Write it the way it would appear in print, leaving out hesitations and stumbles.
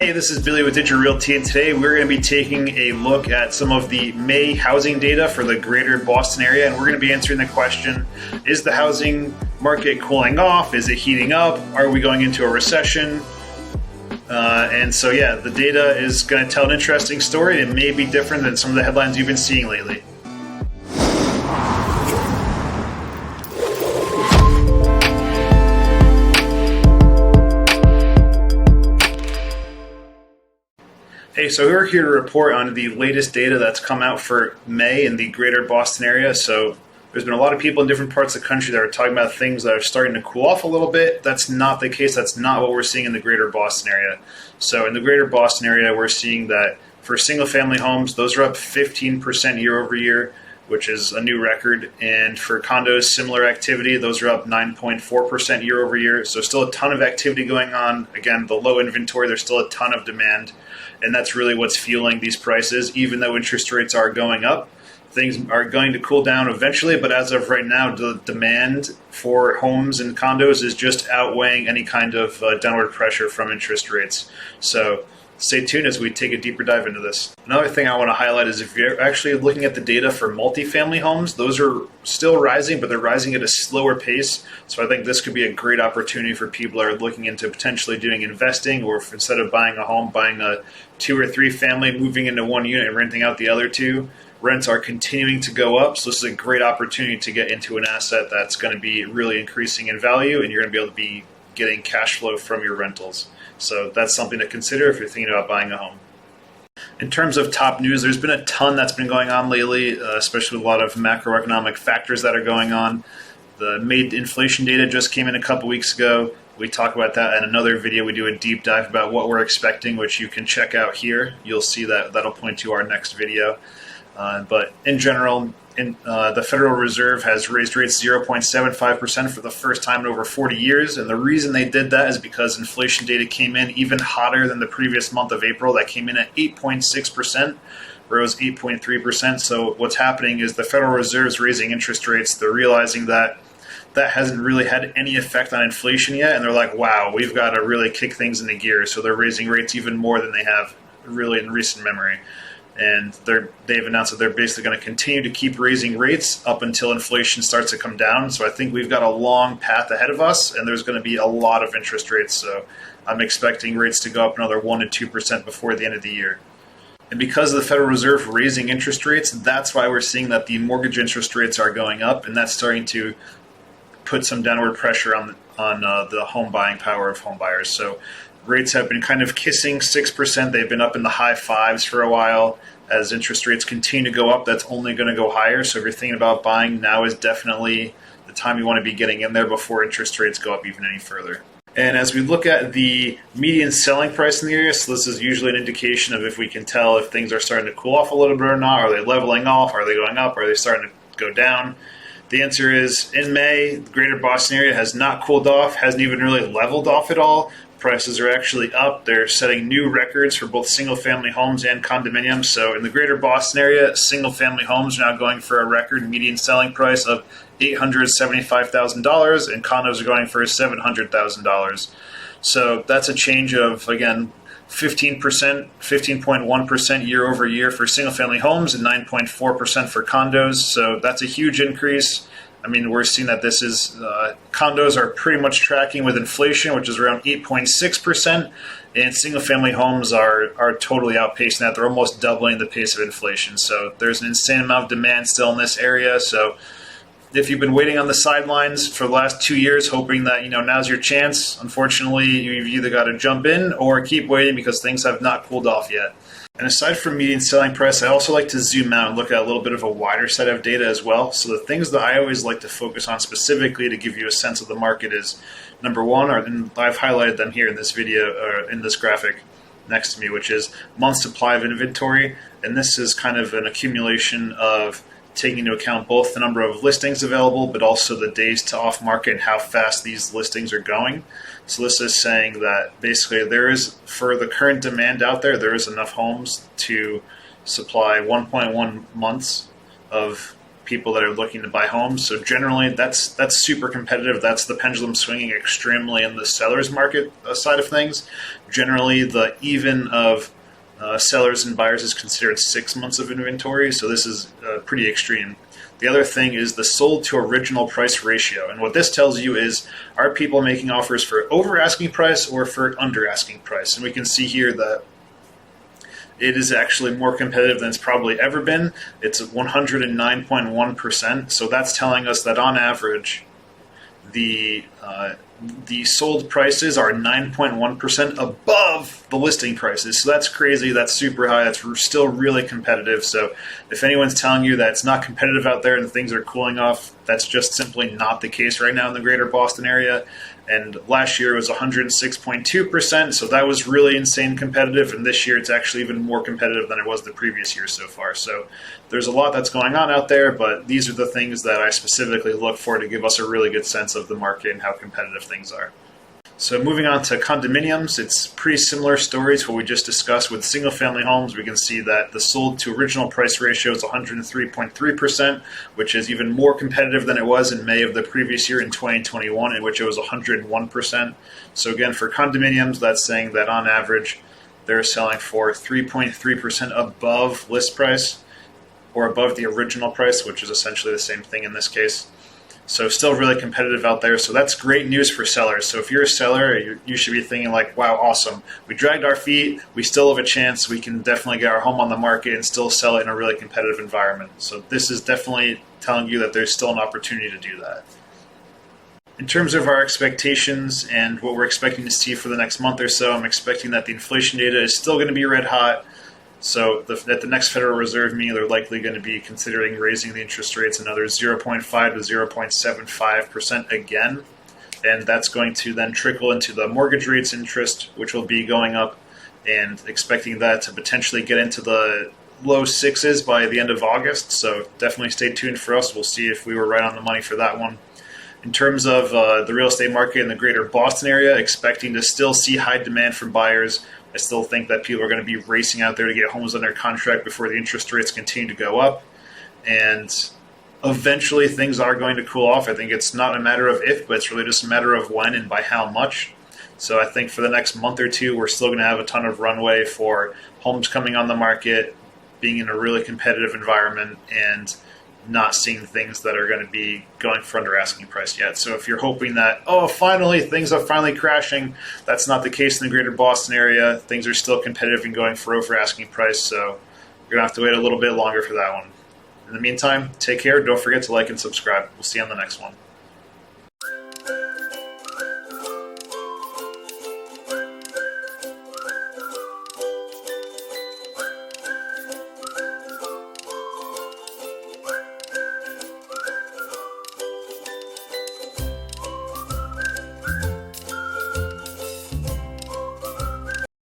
Hey, this is Billy with Digital Realty, and today we're going to be taking a look at some of the May housing data for the greater Boston area, and we're going to be answering the question, is the housing market cooling off? Is it heating up? Are we going into a recession? The data is going to tell an interesting story. It may be different than some of the headlines you've been seeing lately. Hey, so we're here to report on the latest data that's come out for May in the greater Boston area. So there's been a lot of people in different parts of the country that are talking about things that are starting to cool off a little bit. That's not the case. That's not what we're seeing in the greater Boston area. So in the greater Boston area, we're seeing that for single family homes, those are up 15% year over year, which is a new record. And for condos, similar activity, those are up 9.4% year over year. So still a ton of activity going on. Again, the low inventory, there's still a ton of demand. And that's really what's fueling these prices. Even though interest rates are going up, things are going to cool down eventually. But as of right now, the demand for homes and condos is just outweighing any kind of downward pressure from interest rates. So stay tuned as we take a deeper dive into this. Another thing I want to highlight is if you're actually looking at the data for multifamily homes, those are still rising, but they're rising at a slower pace. So I think this could be a great opportunity for people that are looking into potentially doing investing, or if instead of buying a home, buying a 2 or 3 family, moving into one unit and renting out the other 2. Rents are continuing to go up. So this is a great opportunity to get into an asset that's going to be really increasing in value, and you're going to be able to be getting cash flow from your rentals. So that's something to consider if you're thinking about buying a home. In terms of top news, there's been a ton that's been going on lately, especially with a lot of macroeconomic factors that are going on. The May inflation data just came in a couple weeks ago. We talk about that in another video. We do a deep dive about what we're expecting, which you can check out here. You'll see that that'll point to our next video. But in general, the Federal Reserve has raised rates 0.75% for the first time in over 40 years. And the reason they did that is because inflation data came in even hotter than the previous month of April. That came in at 8.6%, rose 8.3%. So what's happening is the Federal Reserve is raising interest rates. They're realizing that that hasn't really had any effect on inflation yet. And they're like, wow, we've got to really kick things into gear. So they're raising rates even more than they have really in recent memory. And they've announced that they're basically going to continue to keep raising rates up until inflation starts to come down. So I think we've got a long path ahead of us, and there's going to be a lot of interest rates. So I'm expecting rates to go up another 1% to 2% before the end of the year. And because of the Federal Reserve raising interest rates, that's why we're seeing that the mortgage interest rates are going up, and that's starting to put some downward pressure on the home buying power of home buyers. So rates have been kind of kissing 6%. They've been up in the high 5s for a while. As interest rates continue to go up, that's only going to go higher. So if you're thinking about buying, now is definitely the time you want to be getting in there before interest rates go up even any further. And as we look at the median selling price in the area, so this is usually an indication of if we can tell if things are starting to cool off a little bit or not. Are they leveling off? Are they going up? Are they starting to go down? The answer is, in May, the greater Boston area has not cooled off, hasn't even really leveled off at all. Prices are actually up. They're setting new records for both single-family homes and condominiums. So in the greater Boston area, single-family homes are now going for a record median selling price of $875,000, and condos are going for $700,000. So that's a change of, again, 15.1% year over year for single-family homes and 9.4% for condos. So that's a huge increase. I mean, we're seeing that this is condos are pretty much tracking with inflation, which is around 8.6%, and single-family homes are totally outpacing that. They're almost doubling the pace of inflation. So there's an insane amount of demand still in this area. So if you've been waiting on the sidelines for the last 2 years, hoping that now's your chance, unfortunately, you've either got to jump in or keep waiting because things have not cooled off yet. And aside from median selling price, I also like to zoom out and look at a little bit of a wider set of data as well. So the things that I always like to focus on specifically to give you a sense of the market is, number one, and I've highlighted them here in this video, or in this graphic next to me, which is month supply of inventory. And this is kind of an accumulation of taking into account both the number of listings available, but also the days to off market and how fast these listings are going. So this is saying that basically there is, for the current demand out there, there is enough homes to supply 1.1 months of people that are looking to buy homes. So generally, that's super competitive. That's the pendulum swinging extremely in the seller's market side of things. Generally, the even of sellers and buyers is considered 6 months of inventory, so this is pretty extreme. The other thing is the sold to original price ratio. And what this tells you is, are people making offers for over asking price or for under asking price? And we can see here that it is actually more competitive than it's probably ever been. It's 109.1%. So that's telling us that on average, the sold prices are 9.1% above the listing prices. So that's crazy. That's super high. That's still really competitive. So if anyone's telling you that it's not competitive out there and things are cooling off, that's just simply not the case right now in the greater Boston area. And last year it was 106.2%. So that was really insane competitive. And this year it's actually even more competitive than it was the previous year so far. So there's a lot that's going on out there, but these are the things that I specifically look for to give us a really good sense of the market and how competitive things are. So moving on to condominiums, it's pretty similar stories to what we just discussed with single-family homes. We can see that the sold to original price ratio is 103.3%, which is even more competitive than it was in May of the previous year in 2021, in which it was 101%. So again, for condominiums, that's saying that on average, they're selling for 3.3% above list price or above the original price, which is essentially the same thing in this case. So still really competitive out there. So that's great news for sellers. So if you're a seller, you should be thinking like, wow, awesome. We dragged our feet. We still have a chance. We can definitely get our home on the market and still sell it in a really competitive environment. So this is definitely telling you that there's still an opportunity to do that. In terms of our expectations and what we're expecting to see for the next month or so, I'm expecting that the inflation data is still going to be red hot. So at the next Federal Reserve meeting, they're likely going to be considering raising the interest rates another 0.5 to 0.75% again. And that's going to then trickle into the mortgage rates interest, which will be going up, and expecting that to potentially get into the low sixes by the end of August. So definitely stay tuned for us. We'll see if we were right on the money for that one. In terms of the real estate market in the greater Boston area, expecting to still see high demand from buyers. I still think that people are going to be racing out there to get homes under contract before the interest rates continue to go up. And eventually things are going to cool off. I think it's not a matter of if, but it's really just a matter of when and by how much. So I think for the next month or two, we're still going to have a ton of runway for homes coming on the market, being in a really competitive environment, and not seeing things that are going to be going for under asking price yet. So if you're hoping that, finally, things are finally crashing, that's not the case in the greater Boston area. Things are still competitive and going for over asking price, so you're going to have to wait a little bit longer for that one. In the meantime, take care. Don't forget to like and subscribe. We'll see you on the next one.